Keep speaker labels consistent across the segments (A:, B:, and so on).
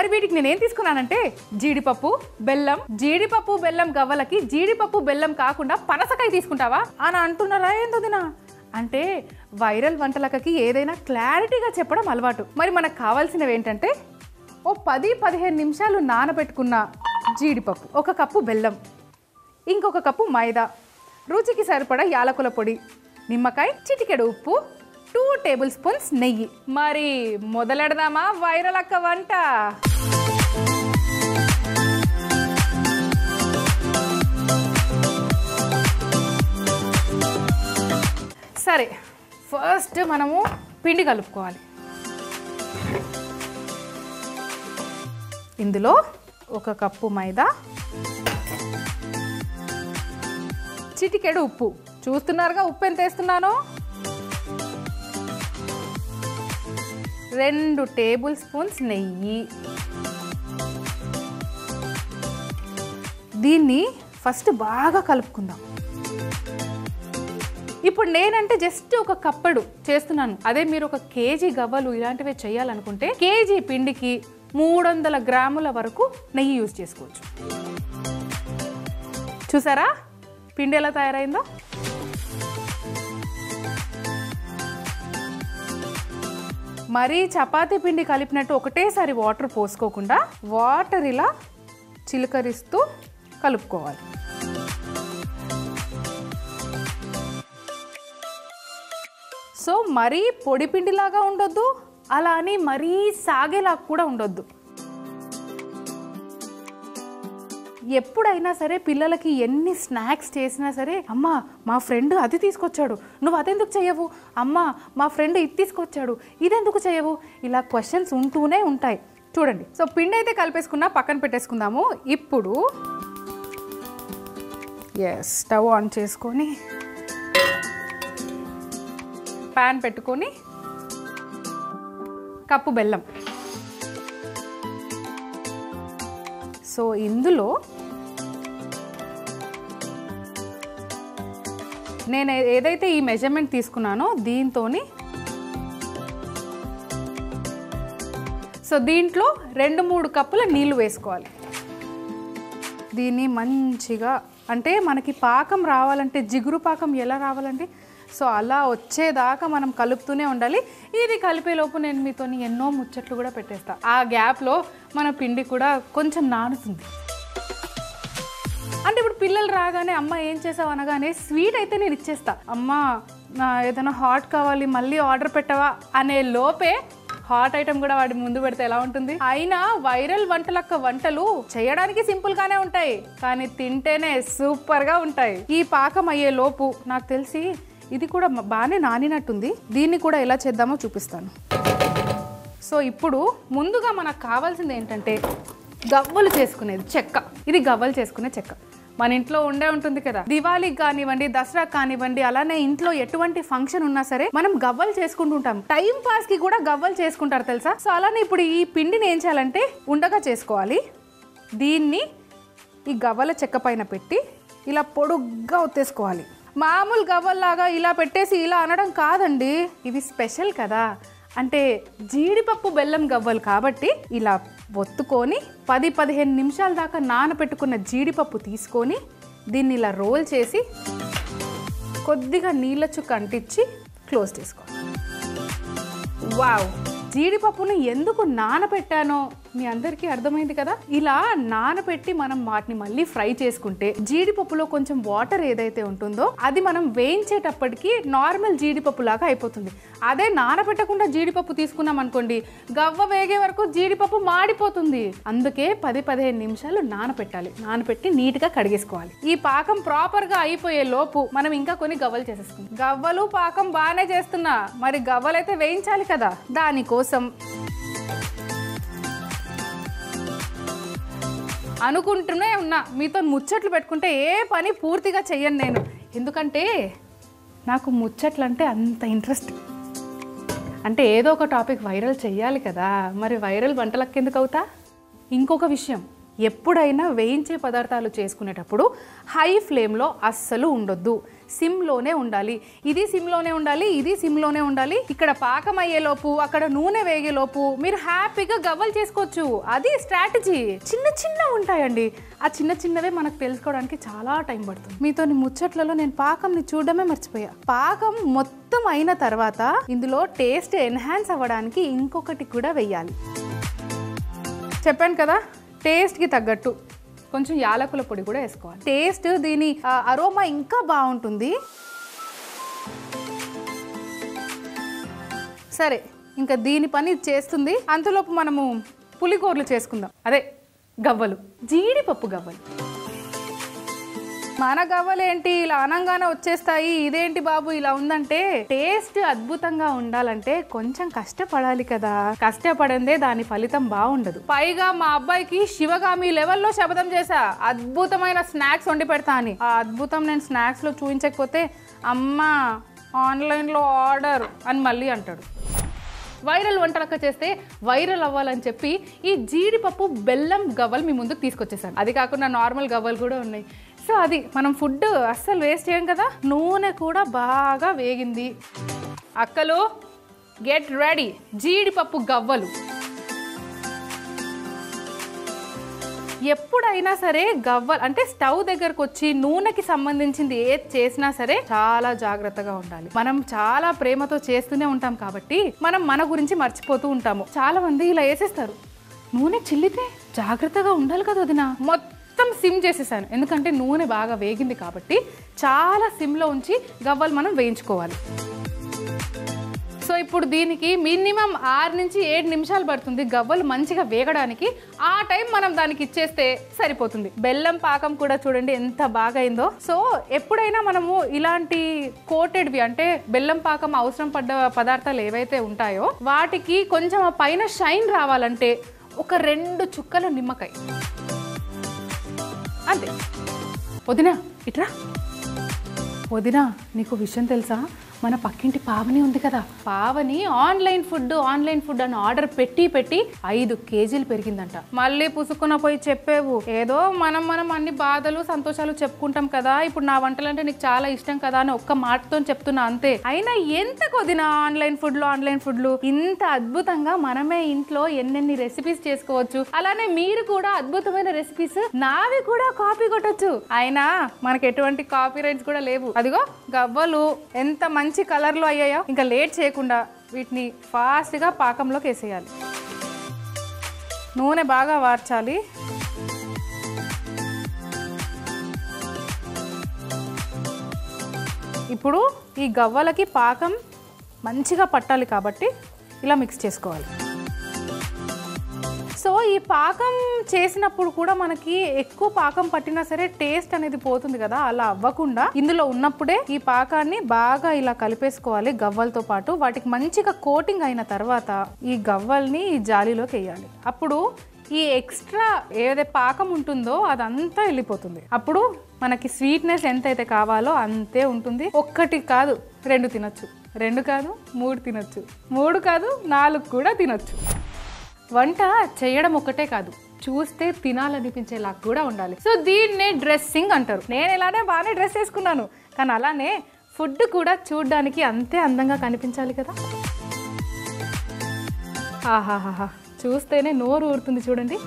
A: మరి వీటికి నేనేం తీసుకున్నానంటే జీడిపప్పు బెల్లం గవ్వలకి జీడిపప్పు బెల్లం కాకుండా పనసకాయ తీసుకుంటావా అని అంటున్నారా ఏందోదినా? అంటే వైరల్ వంటలకి ఏదైనా క్లారిటీగా చెప్పడం అలవాటు. మరి మనకు కావాల్సినవి ఏంటంటే ఓ 10-15 నిమిషాలు నానబెట్టుకున్న జీడిపప్పు, 1 కప్పు బెల్లం, ఇంకొక కప్పు మైదా, రుచికి సరిపడా యాలకుల పొడి, నిమ్మకాయ, చిటికెడు ఉప్పు, 2 టేబుల్ స్పూన్స్ నెయ్యి. మరి మొదలెడదామా వైరల్ అక్క వంట? సరే, ఫస్ట్ మనము పిండి కలుపుకోవాలి. ఇందులో 1 కప్పు మైదా, చిటికెడు ఉప్పు, చూస్తున్నారుగా ఉప్పు ఎంత వేస్తున్నానో, 2 టేబుల్ స్పూన్స్ నెయ్యి. దీన్ని ఫస్ట్ బాగా కలుపుకుందాం. ఇప్పుడు నేనంటే జస్ట్ 1 కప్పడు చేస్తున్నాను. అదే మీరు 1 కేజీ గవ్వలు ఇలాంటివే చేయాలనుకుంటే కేజీ పిండికి 300 గ్రాముల వరకు నెయ్యి యూజ్ చేసుకోవచ్చు. చూసారా పిండి ఎలా తయారైందో? మరీ చపాతీ పిండి కలిపినట్టు ఒకటేసారి వాటర్ పోసుకోకుండా వాటర్ ఇలా చిలకరిస్తూ కలుపుకోవాలి. సో మరీ పొడి పిండిలాగా ఉండొద్దు, అలా అని మరీ సాగేలాగా కూడా ఉండొద్దు. ఎప్పుడైనా సరే పిల్లలకి ఎన్ని స్నాక్స్ చేసినా సరే, అమ్మా మా ఫ్రెండ్ అది తీసుకొచ్చాడు, నువ్వు అదెందుకు చేయవు, అమ్మా మా ఫ్రెండ్ ఇది తీసుకొచ్చాడు, ఇదెందుకు చేయవు, ఇలా క్వశ్చన్స్ ఉంటూనే ఉంటాయి. చూడండి, సో పిండి అయితే కలిపేసుకున్నా, పక్కన పెట్టేసుకుందాము. ఇప్పుడు స్టవ్ ఆన్ చేసుకొని ప్యాన్ పెట్టుకొని కప్పు బెల్లం, సో ఇందులో నేను ఏదైతే ఈ మెజర్మెంట్ తీసుకున్నానో దీంతోని, సో దీంట్లో 2-3 కప్పుల నీళ్లు వేసుకోవాలి. దీన్ని మంచిగా, అంటే మనకి పాకం రావాలంటే, జిగురు పాకం ఎలా రావాలంటే సో అలా వచ్చేదాకా మనం కలుపుతూనే ఉండాలి. ఇది కలిపేలోపు నేను మీతో ఎన్నో ముచ్చట్లు కూడా పెట్టేస్తా. ఆ గ్యాప్లో మన పిండి కూడా కొంచెం నానుతుంది. అంటే ఇప్పుడు పిల్లలు రాగానే అమ్మ ఏం చేసావు అనగానే స్వీట్ అయితే నేను ఇచ్చేస్తా, అమ్మ ఏదైనా హాట్ కావాలి మళ్ళీ ఆర్డర్ పెట్టవా అనే లోపే హాట్ ఐటమ్ కూడా వాడి ముందు పెడితే ఎలా ఉంటుంది? అయినా వైరల్ వంటలు చేయడానికి సింపుల్ గానే ఉంటాయి, కానీ తింటేనే సూపర్ గా ఉంటాయి. ఈ పాకం అయ్యే లోపు నాకు తెలిసి ఇది కూడా బాగానే నానినట్టుంది. దీన్ని కూడా ఎలా చేద్దామో చూపిస్తాను. సో ఇప్పుడు ముందుగా మనకు కావాల్సింది ఏంటంటే గవ్వలు చేసుకునేది చెక్క. ఇది గవ్వలు చేసుకునే చెక్క మన ఇంట్లో ఉండే ఉంటుంది కదా. దివాళీకి కానివ్వండి, దసరా కానివ్వండి, అలానే ఇంట్లో ఎటువంటి ఫంక్షన్ ఉన్నా సరే మనం గవ్వలు చేసుకుంటుంటాం. టైం పాస్ కి కూడా గవ్వలు చేసుకుంటారు తెలుసా. సో అలానే ఇప్పుడు ఈ పిండిని ఏం చేయాలంటే ఉండగా చేసుకోవాలి. దీన్ని ఈ గవ్వల చెక్క పైన పెట్టి ఇలా పొడుగ్గా ఒత్తేసుకోవాలి. మామూలు గవ్వల్లాగా ఇలా పెట్టేసి ఇలా అనడం కాదండి, ఇవి స్పెషల్ కదా. అంటే జీడిపప్పు బెల్లం గవ్వలు కాబట్టి ఇలా ఒత్తుకొని 10-15 నిమిషాల దాకా నానబెట్టుకున్న జీడిపప్పు తీసుకొని దీన్ని ఇలా రోల్ చేసి కొద్దిగా నీళ్ళ చుక్క అంటించి క్లోజ్ చేసుకోవాలి. వావ్, జీడిపప్పుని ఎందుకు నానబెట్టానో మీ అందరికీ అర్థమైంది కదా. ఇలా నానబెట్టి మనం వాటిని మళ్ళీ ఫ్రై చేసుకుంటే జీడిపప్పులో కొంచెం వాటర్ ఏదైతే ఉంటుందో అది మనం వేయించేటప్పటికి నార్మల్ జీడిపప్పు లాగా అయిపోతుంది. అదే నానబెట్టకుండా జీడిపప్పు తీసుకున్నాం అనుకోండి, గవ్వ వేగే వరకు జీడిపప్పు మాడిపోతుంది. అందుకే 10-15 నిమిషాలు నానబెట్టాలి. నానబెట్టి నీట్గా కడిగేసుకోవాలి. ఈ పాకం ప్రాపర్గా అయిపోయే లోపు మనం ఇంకా కొన్ని గవ్వలు చేసేసుకుందాం. గవ్వలు పాకం బాగానే చేస్తున్నా, మరి గవ్వలైతే వేయించాలి కదా. దానికోసం అనుకుంటూనే ఉన్నా, మీతో ముచ్చట్లు పెట్టుకుంటే ఏ పని పూర్తిగా చెయ్యను నేను. ఎందుకంటే నాకు ముచ్చట్లు అంటే అంత ఇంట్రెస్ట్. అంటే ఏదో ఒక టాపిక్ వైరల్ చెయ్యాలి కదా, మరి వైరల్ వంటలకు ఎందుకు అవుతా. ఇంకొక విషయం, ఎప్పుడైనా వేయించే పదార్థాలు చేసుకునేటప్పుడు హై ఫ్లేమ్లో అస్సలు ఉండొద్దు. సిమ్లోనే ఉండాలి. ఇది సిమ్లోనే ఉండాలి, ఇది సిమ్లోనే ఉండాలి. ఇక్కడ పాకం అయ్యేలోపు, అక్కడ నూనె వేగేలోపు మీరు హ్యాపీగా గవ్వలు చేసుకోవచ్చు. అది స్ట్రాటజీ. చిన్న చిన్న ఉంటాయండి. ఆ చిన్న చిన్నవే మనకు తెలుసుకోవడానికి చాలా టైం పడుతుంది. మీతో ముచ్చట్లలో నేను పాకంని చూడడమే మర్చిపోయా. పాకం మొత్తం అయిన తర్వాత ఇందులో టేస్ట్ ఎన్హాన్స్ అవ్వడానికి ఇంకొకటి కూడా వెయ్యాలి. చెప్పాను కదా, టేస్ట్కి తగ్గట్టు కొంచెం యాలకుల పొడి కూడా వేసుకోవాలి. టేస్ట్ దీని అరోమా ఇంకా బాగుంటుంది. సరే, ఇంకా దీని పని చేస్తుంది. అంతలోపు మనము పులిగోర్లు చేసుకుందాం. అదే గవ్వలు, జీడిపప్పు గవ్వలు. మన గవ్వలు ఏంటి ఇలా అనంగానే వచ్చేస్తాయి, ఇదేంటి బాబు ఇలా ఉందంటే, టేస్ట్ అద్భుతంగా ఉండాలంటే కొంచెం కష్టపడాలి కదా. కష్టపడందే దాని ఫలితం బాగుండదు. పైగా మా అబ్బాయికి శివగామి లెవెల్లో శపథం చేశా, అద్భుతమైన స్నాక్స్ వండి పెడతా అని. ఆ అద్భుతం నేను స్నాక్స్ లో చూపించకపోతే అమ్మా ఆన్లైన్లో ఆర్డర్ అని మళ్ళీ అంటాడు. వైరల్ వంటలక్క చేస్తే వైరల్ అవ్వాలని చెప్పి ఈ జీడిపప్పు బెల్లం గవ్వలు మీ ముందుకు తీసుకొచ్చేసాను. అది కాకుండా నార్మల్ గవ్వలు కూడా ఉన్నాయి. సో అది మనం ఫుడ్ అస్సలు వేస్ట్ చేయం కదా. నూనె కూడా బాగా వేగింది. అక్కలు గెట్ రెడీ, జీడిపప్పు గవ్వలు. ఎప్పుడైనా సరే గవ్వలు అంటే స్టవ్ దగ్గరకు వచ్చి నూనెకి సంబంధించింది ఏది చేసినా సరే చాలా జాగ్రత్తగా ఉండాలి. మనం చాలా ప్రేమతో చేస్తూనే ఉంటాం కాబట్టి మనం మన గురించి మర్చిపోతూ ఉంటాము. చాలా మంది ఇలా వేసేస్తారు, నూనె చిల్లితే జాగ్రత్తగా ఉండాలి కదా వదినా. మొత్తం సిమ్ చేసేసాను, ఎందుకంటే నూనె బాగా వేగింది కాబట్టి. చాలా సిమ్లో ఉంచి గవ్వలు మనం వేయించుకోవాలి. సో ఇప్పుడు దీనికి మినిమం 6 నుంచి 7 నిమిషాలు పడుతుంది గవ్వలు మంచిగా వేగడానికి. ఆ టైం మనం దానికి ఇచ్చేస్తే సరిపోతుంది. బెల్లం పాకం కూడా చూడండి ఎంత బాగా అయిందో. సో ఎప్పుడైనా మనము ఇలాంటి కోటెడ్వి అంటే బెల్లం పాకం అవసరం పడ్డ పదార్థాలు ఏవైతే ఉంటాయో వాటికి కొంచెం ఆ పైన షైన్ రావాలంటే ఒక 2 చుక్కల నిమ్మకాయ అంతే. వదినా ఇట్రా. వదినా నీకు విషయం తెలుసా, మన పక్కింటి పావని ఉంది కదా, పావని ఆన్లైన్ ఫుడ్ అని ఆర్డర్ పెట్టి 5 కేజీలు పెరిగిందంట. మళ్ళీ పుసుకున్న పోయి చెప్పేవు. ఏదో మనం అన్ని బాధలు సంతోషాలు చెప్పుకుంటాం కదా, ఇప్పుడు నా వంటలంటే నీకు చాలా ఇష్టం కదా అని ఒక్క మాటతో చెప్తున్నా అంతే. అయినా ఎంత కొద్దిన ఆన్లైన్ ఫుడ్లు ఇంత అద్భుతంగా మనమే ఇంట్లో ఎన్నెన్ని రెసిపీస్ చేసుకోవచ్చు. అలానే మీరు కూడా అద్భుతమైన రెసిపీస్ నావి కూడా కాపీ కొట్టచ్చు. అయినా మనకి ఎటువంటి కాపీ రైట్స్ కూడా లేవు. అదిగో గవ్వలు ఎంత మంచి కలర్లో అయ్యాయో. ఇంకా లేట్ చేయకుండా వీటిని ఫాస్ట్గా పాకంలోకి వేసేయాలి. నూనె బాగా వార్చాలి. ఇప్పుడు ఈ గవ్వలకి పాకం మంచిగా పట్టాలి కాబట్టి ఇలా మిక్స్ చేసుకోవాలి. సో ఈ పాకం చేసినప్పుడు కూడా మనకి ఎక్కువ పాకం పట్టినా సరే టేస్ట్ అనేది పోతుంది కదా. అలా అవ్వకుండా ఇందులో ఉన్నప్పుడే ఈ పాకాన్ని బాగా ఇలా కలిపేసుకోవాలి గవ్వలతో పాటు. వాటికి మంచిగా కోటింగ్ అయిన తర్వాత ఈ గవ్వల్ని ఈ జాలీలోకి వేయాలి. అప్పుడు ఈ ఎక్స్ట్రా ఏదైతే పాకం ఉంటుందో అదంతా వెళ్ళిపోతుంది. అప్పుడు మనకి స్వీట్నెస్ ఎంతైతే కావాలో అంతే ఉంటుంది. 1 కాదు 2 తినొచ్చు, 2 కాదు 3 తినొచ్చు, 3 కాదు 4 కూడా తినొచ్చు. వంట చేయడం ఒకటే కాదు, చూస్తే తినాలనిపించేలా కూడా ఉండాలి. సో దీన్నే డ్రెస్సింగ్ అంటారు. నేను ఇలానే బాగానే డ్రెస్ వేసుకున్నాను, కానీ అలానే ఫుడ్ కూడా చూడడానికి అంతే అందంగా కనిపించాలి కదా. ఆహాహా, చూస్తేనే నోరు ఊరుతుంది చూడండి.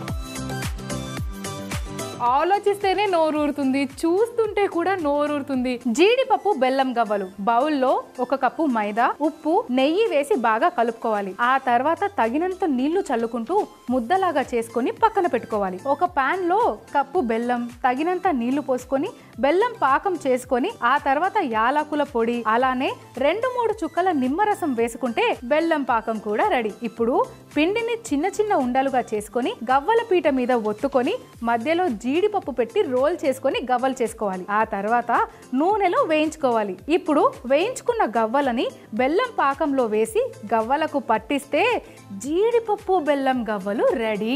A: ఆలోచిస్తేనే నోరు ఊరుతుంది, చూస్తుంటే కూడా నోరు ఊరుతుంది. జీడిపప్పు బెల్లం గవ్వలు బౌల్లో 1 కప్పు మైదా, ఉప్పు, నెయ్యి వేసి బాగా కలుపుకోవాలి. ఆ తర్వాత తగినంత నీళ్లు చల్లుకుంటూ ముద్దలాగా చేసుకొని పక్కన పెట్టుకోవాలి. ఒక పాన్ లో కప్పు బెల్లం, తగినంత నీళ్లు పోసుకొని బెల్లం పాకం చేసుకొని ఆ తర్వాత యాలకుల పొడి, అలానే 2-3 చుక్కల నిమ్మరసం వేసుకుంటే బెల్లం పాకం కూడా రెడీ. ఇప్పుడు పిండిని చిన్న చిన్న ఉండలుగా చేసుకొని గవ్వల పీట మీద ఒత్తుకొని మధ్యలో జీడిపప్పు పెట్టి రోల్ చేసుకొని గవ్వలు చేసుకోవాలి. ఆ తర్వాత నూనెలో వేయించుకోవాలి. ఇప్పుడు వేయించుకున్న గవ్వలని బెల్లం పాకంలో వేసి గవ్వలకు పట్టిస్తే జీడిపప్పు బెల్లం గవ్వలు రెడీ.